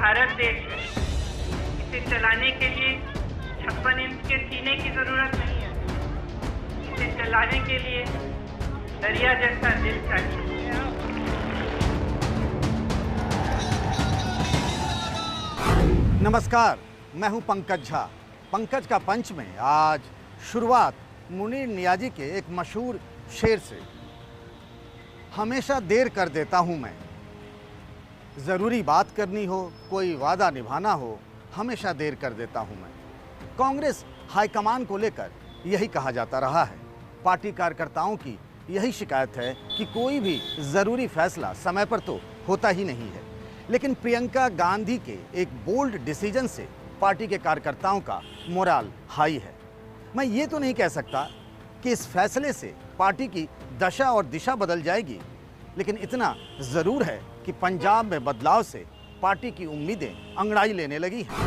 भारत देश है। इसे चलाने के लिए 56 इंच के सीने की जरूरत नहीं है। इसे चलाने के लिए दरिया जैसा दिल चाहिए। नमस्कार, मैं हूं पंकज झा। पंकज का पंच में आज शुरुआत मुनीर नियाजी के एक मशहूर शेर से। हमेशा देर कर देता हूं मैं, ज़रूरी बात करनी हो, कोई वादा निभाना हो, हमेशा देर कर देता हूं मैं। कांग्रेस हाईकमान को लेकर यही कहा जाता रहा है। पार्टी कार्यकर्ताओं की यही शिकायत है कि कोई भी ज़रूरी फैसला समय पर तो होता ही नहीं है। लेकिन प्रियंका गांधी के एक बोल्ड डिसीजन से पार्टी के कार्यकर्ताओं का मोराल हाई है। मैं ये तो नहीं कह सकता कि इस फैसले से पार्टी की दशा और दिशा बदल जाएगी, लेकिन इतना ज़रूर है कि पंजाब में बदलाव से पार्टी की उम्मीदें अंगड़ाई लेने लगी हैं।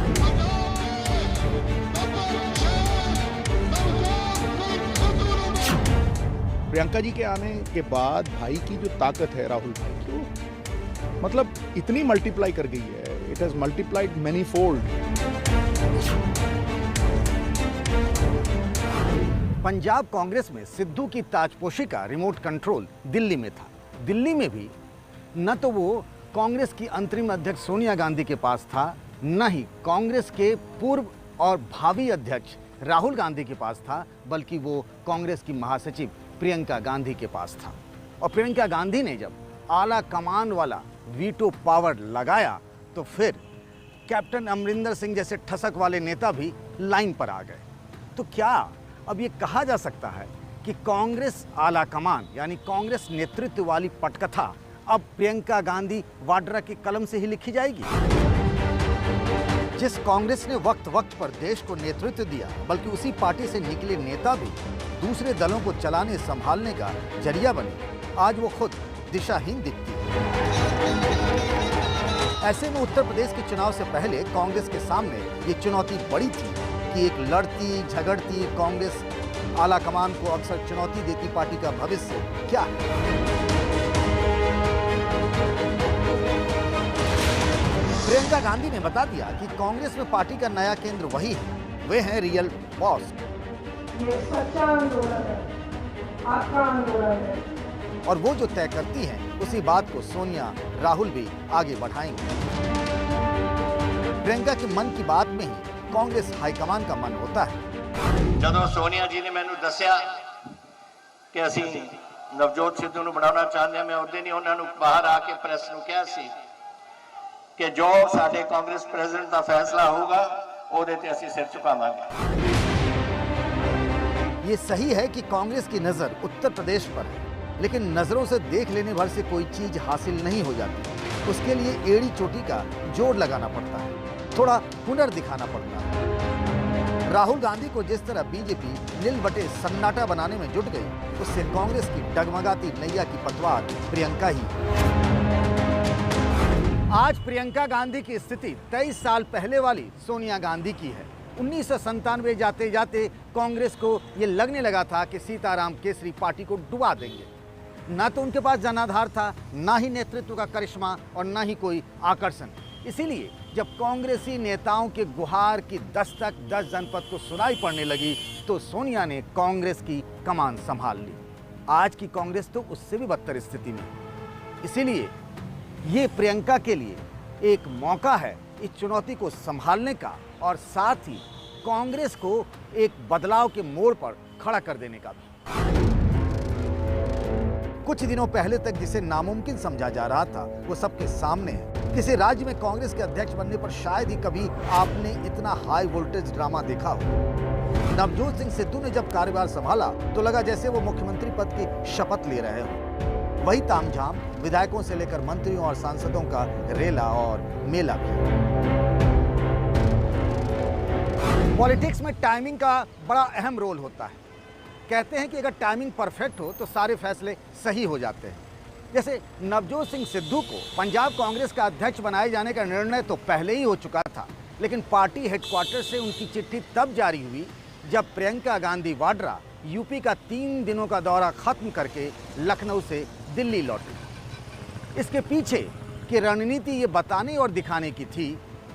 प्रियंका जी के आने के बाद भाई की जो ताकत है, राहुल भाई की, मतलब इतनी मल्टीप्लाई कर गई है। It has multiplied many fold. Punjab Congress में सिद्धू की ताजपोशी का रिमोट कंट्रोल दिल्ली में था। दिल्ली में भी न तो वो कांग्रेस की अंतरिम अध्यक्ष सोनिया गांधी के पास था, न ही कांग्रेस के पूर्व और भावी अध्यक्ष राहुल गांधी के पास था, बल्कि वो कांग्रेस की महासचिव प्रियंका गांधी के पास था। और प्रियंका गांधी ने जब आला कमान वाला वीटो पावर लगाया तो फिर कैप्टन अमरिंदर सिंह जैसे ठसक वाले नेता भी लाइन पर आ गए। तो क्या अब ये कहा जा सकता है कि कांग्रेस आला कमान यानी कांग्रेस नेतृत्व वाली पटकथा अब प्रियंका गांधी वाड्रा के कलम से ही लिखी जाएगी? जिस कांग्रेस ने वक्त वक्त पर देश को नेतृत्व दिया, बल्कि उसी पार्टी से निकले नेता भी दूसरे दलों को चलाने संभालने का जरिया बने, आज वो खुद दिशाहीन दिखती है। ऐसे में उत्तर प्रदेश के चुनाव से पहले कांग्रेस के सामने ये चुनौती बड़ी थी कि एक लड़ती झगड़ती कांग्रेस आला कमान को अक्सर चुनौती देती पार्टी का भविष्य क्या है। प्रियंका गांधी ने बता दिया कि कांग्रेस में पार्टी का नया केंद्र वही है, वे हैं रियल बॉस। ये सच्चा आंदोलन है, आपका आंदोलन है। और वो जो तय करती हैं उसी बात को सोनिया राहुल भी आगे बढ़ाएंगे। प्रियंका के मन की बात में ही कांग्रेस हाईकमान का मन होता है। ਜਦੋਂ ਸੋਨੀਆ ਜੀ ਨੇ ਮੈਨੂੰ ਦੱਸਿਆ ਕਿ ਅਸੀਂ ਨਵਜੋਤ ਸਿੱਧੂ ਨੂੰ ਬਣਾਉਣਾ ਚਾਹੁੰਦੇ ਹਾਂ, ਮੈਂ ਉਹਦੇ ਨਹੀਂ ਉਹਨਾਂ ਨੂੰ ਬਾਹਰ ਆ ਕੇ ਪ੍ਰੈਸ ਨੂੰ ਕਿਹਾ ਸੀ ਕਿ ਜੋ ਸਾਡੇ ਕਾਂਗਰਸ ਪ੍ਰੈਜ਼ੀਡੈਂਟ ਦਾ ਫੈਸਲਾ ਹੋਊਗਾ ਉਹਦੇ ਤੇ ਅਸੀਂ ਸਿਰ ਝੁਕਾਵਾਂਗੇ। ये सही है कि कांग्रेस की नज़र उत्तर प्रदेश पर है, लेकिन नज़रों से देख लेने भर से कोई चीज़ हासिल नहीं हो जाती। उसके लिए एड़ी चोटी का जोड़ लगाना पड़ता है, थोड़ा हुनर दिखाना पड़ता है। राहुल गांधी को जिस तरह बीजेपी नील बटे सन्नाटा बनाने में जुट गई, उससे कांग्रेस की डगमगाती नैया की पतवार प्रियंका ही। आज प्रियंका गांधी की स्थिति 23 साल पहले वाली सोनिया गांधी की है। 1997 जाते जाते कांग्रेस को ये लगने लगा था कि सीताराम केसरी पार्टी को डुबा देंगे। ना तो उनके पास जनाधार था, ना ही नेतृत्व का करिश्मा और ना ही कोई आकर्षण। इसीलिए जब कांग्रेसी नेताओं के गुहार की दस्तक 10 जनपद को सुनाई पड़ने लगी तो सोनिया ने कांग्रेस की कमान संभाल ली। आज की कांग्रेस तो उससे भी बदतर स्थिति में। इसीलिए ये प्रियंका के लिए एक मौका है इस चुनौती को संभालने का और साथ ही कांग्रेस को एक बदलाव के मोड़ पर खड़ा कर देने का भी। कुछ दिनों पहले तक जिसे नामुमकिन समझा जा रहा था वो सबके सामने है। किसी राज्य में कांग्रेस के अध्यक्ष बनने पर शायद ही कभी आपने इतना हाई वोल्टेज ड्रामा देखा हो। नवजोत सिंह सिद्धू ने जब कार्यभार संभाला तो लगा जैसे वो मुख्यमंत्री पद की शपथ ले रहे हो। वही तामझाम विधायकों से लेकर मंत्रियों और सांसदों का रेला और मेला भी। पॉलिटिक्स में टाइमिंग का बड़ा अहम रोल होता है। कहते हैं कि अगर टाइमिंग परफेक्ट हो तो सारे फैसले सही हो जाते हैं। जैसे नवजोत सिंह सिद्धू को पंजाब कांग्रेस का अध्यक्ष बनाए जाने का निर्णय तो पहले ही हो चुका था, लेकिन पार्टी हेडक्वार्टर से उनकी चिट्ठी तब जारी हुई जब प्रियंका गांधी वाड्रा यूपी का 3 दिनों का दौरा खत्म करके लखनऊ से दिल्ली लौटी। इसके पीछे की रणनीति ये बताने और दिखाने की थी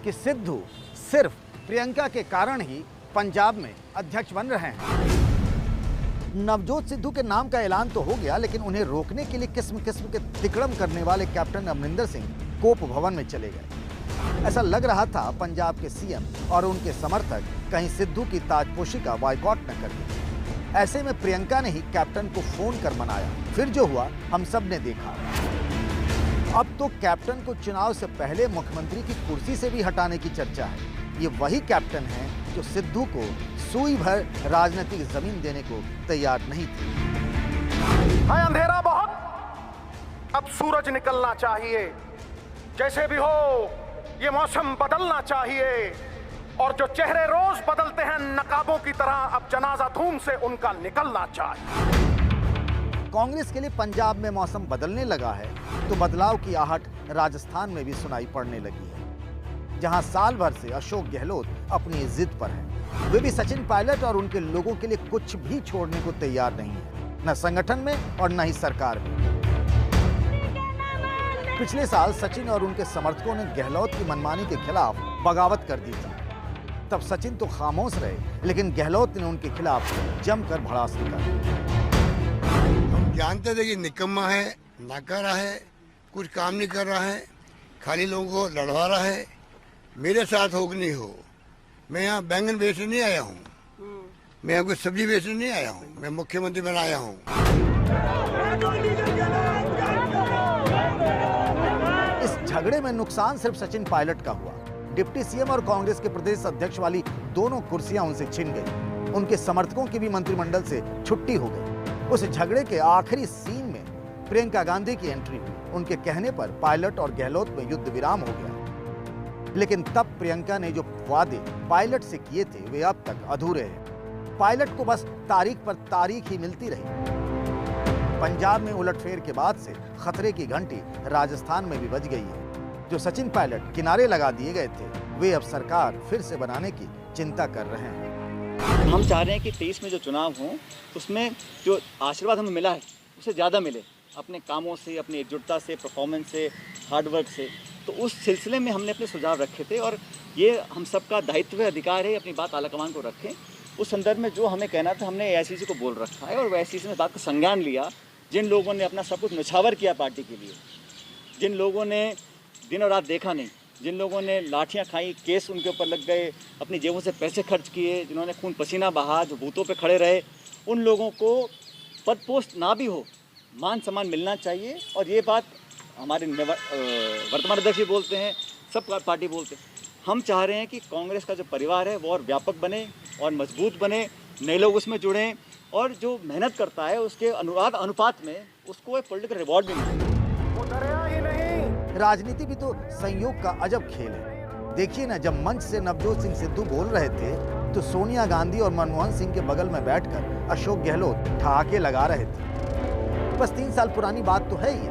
कि सिद्धू सिर्फ प्रियंका के कारण ही पंजाब में अध्यक्ष बन रहे हैं। नवजोत सिद्धू के नाम का ऐलान तो हो गया, लेकिन उन्हें रोकने के लिए किस्म किस्म के तिकड़म करने वाले कैप्टन अमरिंदर सिंह कोप भवन में चले गए। ऐसा लग रहा था पंजाब के सीएम और उनके समर्थक कहीं सिद्धू की ताजपोशी का बायकॉट न कर दें। ऐसे में प्रियंका ने ही कैप्टन को फोन कर मनाया। फिर जो हुआ हम सब ने देखा। अब तो कैप्टन को चुनाव से पहले मुख्यमंत्री की कुर्सी से भी हटाने की चर्चा है। ये वही कैप्टन है जो सिद्धू को सुई भर राजनीतिक जमीन देने को तैयार नहीं थे। है अंधेरा बहुत, अब सूरज निकलना चाहिए। जैसे भी हो ये मौसम बदलना चाहिए, और जो चेहरे रोज बदलते हैं नकाबों की तरह, अब जनाजा धूम से उनका निकलना चाहिए। कांग्रेस के लिए पंजाब में मौसम बदलने लगा है तो बदलाव की आहट राजस्थान में भी सुनाई पड़ने लगी है, जहां साल भर से अशोक गहलोत अपनी जिद पर हैं। वे भी सचिन पायलट और उनके लोगों के लिए कुछ भी छोड़ने को तैयार नहीं है, न संगठन में और न ही सरकार में। पिछले साल सचिन और उनके समर्थकों ने गहलोत की मनमानी के खिलाफ बगावत कर दी थी। तब सचिन तो खामोश रहे, लेकिन गहलोत ने उनके खिलाफ जमकर भड़ास निकाली। हम जानते थे कि निकम्मा है, नाकारा है, कुछ काम नहीं कर रहा है, खाली लोगों को लड़वा रहा है। मेरे साथ हो कि नहीं हो, मैं यहाँ बैंगन बेचने नहीं आया हूँ, मैं यहाँ कोई सब्जी बेचने नहीं आया हूँ, मैं मुख्यमंत्री बनाया हूँ। इस झगड़े में नुकसान सिर्फ सचिन पायलट का हुआ। डिप्टी सीएम और कांग्रेस के प्रदेश अध्यक्ष वाली दोनों कुर्सियां उनसे छिन गई। उनके समर्थकों की भी मंत्रिमंडल से छुट्टी हो गई। उस झगड़े के आखिरी सीन में प्रियंका गांधी की एंट्री हुई। उनके कहने पर पायलट और गहलोत में युद्ध विराम हो गया, लेकिन तब प्रियंका ने जो वादे पायलट से किए थे वे अब तक अधूरे हैं। पायलट को बस तारीख पर तारीख ही मिलती रही। पंजाब में उलटफेर के बाद से खतरे की घंटी राजस्थान में भी बज गई है। जो सचिन पायलट किनारे लगा दिए गए थे, वे अब सरकार फिर से बनाने की चिंता कर रहे हैं। हम चाह रहे हैं कि 23 में जो चुनाव हों उसमें जो आशीर्वाद हमें मिला है उससे ज़्यादा मिले, अपने कामों से, अपनी एकजुटता से, परफॉर्मेंस से, हार्डवर्क से। तो उस सिलसिले में हमने अपने सुझाव रखे थे और ये हम सबका दायित्व है, अधिकार है, अपनी बात आलाकमान को रखें। उस संदर्भ में जो हमें कहना था हमने AICC को बोल रखा है और AICC ने बात का संज्ञान लिया। जिन लोगों ने अपना सब कुछ न्यौछावर किया पार्टी के लिए, जिन लोगों ने दिन और रात देखा नहीं, जिन लोगों ने लाठियां खाई, केस उनके ऊपर लग गए, अपनी जेबों से पैसे खर्च किए, जिन्होंने खून पसीना बहा, जो बूथों पे खड़े रहे, उन लोगों को पद पोस्ट ना भी हो, मान सम्मान मिलना चाहिए। और ये बात हमारे वर्तमान अध्यक्ष भी बोलते हैं, सब पार्टी बोलते हैं। हम चाह रहे हैं कि कांग्रेस का जो परिवार है वो और व्यापक बने और मजबूत बने, नए लोग उसमें जुड़ें और जो मेहनत करता है उसके अनुपात में उसको एक पॉलिटिकल रिवॉर्ड भी मिले। राजनीति भी तो संयोग का अजब खेल है। देखिए ना, जब मंच से नवजोत सिंह सिद्धू बोल रहे थे तो सोनिया गांधी और मनमोहन सिंह के बगल में बैठकर अशोक गहलोत ठहाके लगा रहे थे। बस 3 साल पुरानी बात तो है ही।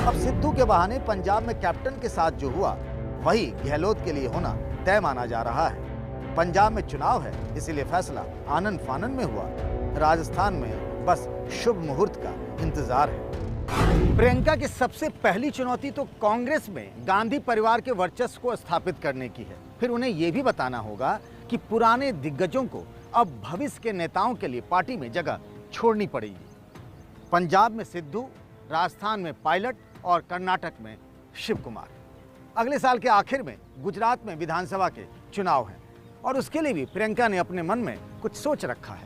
अब सिद्धू के बहाने पंजाब में कैप्टन के साथ जो हुआ वही गहलोत के लिए होना तय माना जा रहा है। पंजाब में चुनाव है, इसीलिए फैसला आनन फानन में हुआ। राजस्थान में बस शुभ मुहूर्त का इंतजार है। प्रियंका की सबसे पहली चुनौती तो कांग्रेस में गांधी परिवार के वर्चस्व को स्थापित करने की है। फिर उन्हें यह भी बताना होगा कि पुराने दिग्गजों को अब भविष्य के नेताओं के लिए पार्टी में जगह छोड़नी पड़ेगी। पंजाब में सिद्धू, राजस्थान में पायलट और कर्नाटक में शिव कुमार। अगले साल के आखिर में गुजरात में विधानसभा के चुनाव हैं और उसके लिए भी प्रियंका ने अपने मन में कुछ सोच रखा है।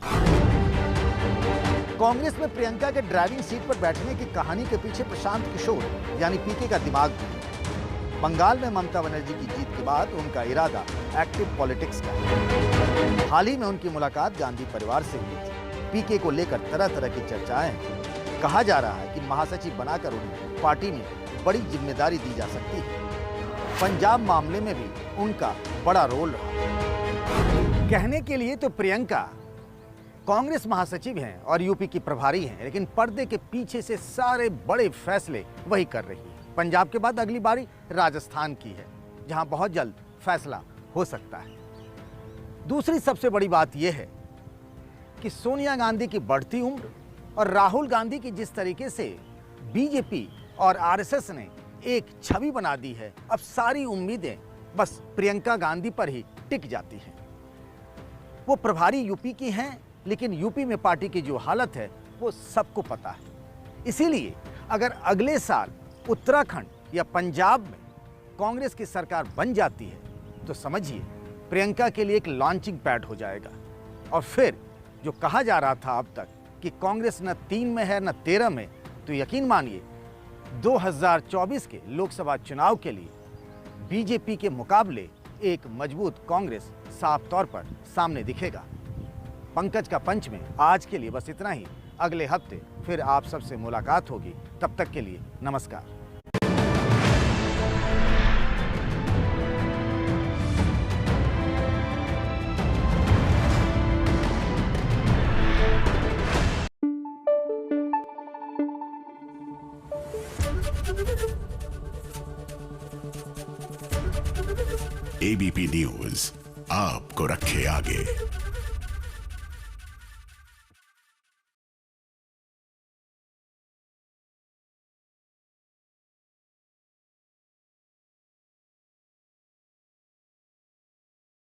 कांग्रेस में प्रियंका के ड्राइविंग सीट पर बैठने की कहानी के पीछे प्रशांत किशोर यानी पीके का दिमाग भी। बंगाल में ममता बनर्जी की जीत के बाद उनका इरादा एक्टिव पॉलिटिक्स का है। हाल ही में उनकी मुलाकात गांधी परिवार से हुई थी। पीके को लेकर तरह तरह की चर्चाएं हैं। कहा जा रहा है कि महासचिव बनाकर उन्हें पार्टी में बड़ी जिम्मेदारी दी जा सकती है। पंजाब मामले में भी उनका बड़ा रोल रहा। कहने के लिए तो प्रियंका कांग्रेस महासचिव हैं और यूपी की प्रभारी हैं, लेकिन पर्दे के पीछे से सारे बड़े फैसले वही कर रही है। पंजाब के बाद अगली बारी राजस्थान की है, जहां बहुत जल्द फैसला हो सकता है। दूसरी सबसे बड़ी बात यह है कि सोनिया गांधी की बढ़ती उम्र और राहुल गांधी की जिस तरीके से बीजेपी और आरएसएस ने एक छवि बना दी है। अब सारी उम्मीदें बस प्रियंका गांधी पर ही टिक जाती हैं। वो प्रभारी यूपी की हैं, लेकिन यूपी में पार्टी की जो हालत है वो सबको पता है। इसीलिए अगर अगले साल उत्तराखंड या पंजाब में कांग्रेस की सरकार बन जाती है तो समझिए प्रियंका के लिए एक लॉन्चिंग पैड हो जाएगा। और फिर जो कहा जा रहा था अब तक कि कांग्रेस न 3 में है न 13 में, तो यकीन मानिए 2024 के लोकसभा चुनाव के लिए बीजेपी के मुकाबले एक मजबूत कांग्रेस साफ तौर पर सामने दिखेगा। पंकज का पंच में आज के लिए बस इतना ही। अगले हफ्ते फिर आप सबसे मुलाकात होगी। तब तक के लिए नमस्कार। एबीपी न्यूज आपको रखे आगे।